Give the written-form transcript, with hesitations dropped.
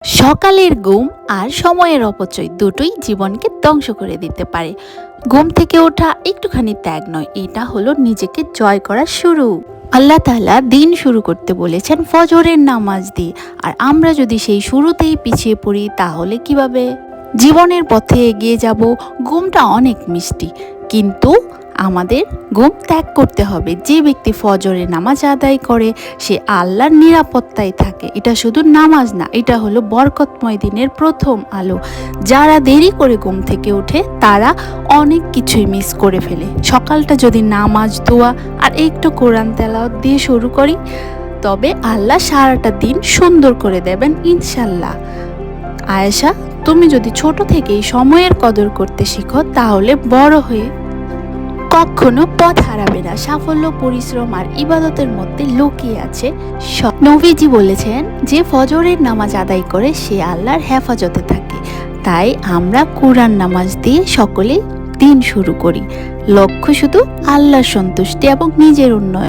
সকালের ঘুম আর সময়ের অপচয় দুটোই জীবনকে ধ্বংস করে দিতে পারে। ঘুম থেকে ওঠা একটুখানি ত্যাগ নয়, এটা হলো নিজেকে জয় করার শুরু। আল্লাহ তাআলা দিন শুরু করতে বলেছেন ফজরের নামাজ দিয়ে, আর আমরা যদি সেই শুরুতেই পিছিয়ে পড়ি তাহলে কিভাবে জীবনের পথে এগিয়ে যাব? ঘুমটা অনেক মিষ্টি, কিন্তু আমাদের ঘুম ত্যাগ করতে হবে। যে ব্যক্তি ফজরের নামাজ আদায় করে সে আল্লাহর নিরাপত্তায় থাকে। এটা শুধু নামাজ না, এটা হলো বরকতময় দিনের প্রথম আলো। যারা দেরি করে ঘুম থেকে ওঠে তারা অনেক কিছুই মিস করে ফেলে। সকালটা যদি নামাজ, দোয়া আর একটু কোরআন তেলাওয়াত দিয়ে শুরু করি তবে আল্লাহ সারাটা দিন সুন্দর করে দেবেন ইনশাল্লাহ। আয়েশা, তুমি যদি ছোট থেকেই সময়ের কদর করতে শিখো তাহলে বড় হয়ে কখনো পথ হারাবে না। সাফল্য, পরিশ্রম আর ইবাদতের মধ্যে লুকিয়ে আছে। নবীজি বলেছেন যে ফজরের নামাজ আদায় করে সে আল্লাহর হেফাজতে থাকে। তাই আমরা কোরআন নামাজ দিয়ে সকলে দিন শুরু করি। লক্ষ্য শুধু আল্লাহর সন্তুষ্টি এবং নিজের উন্নয়ন।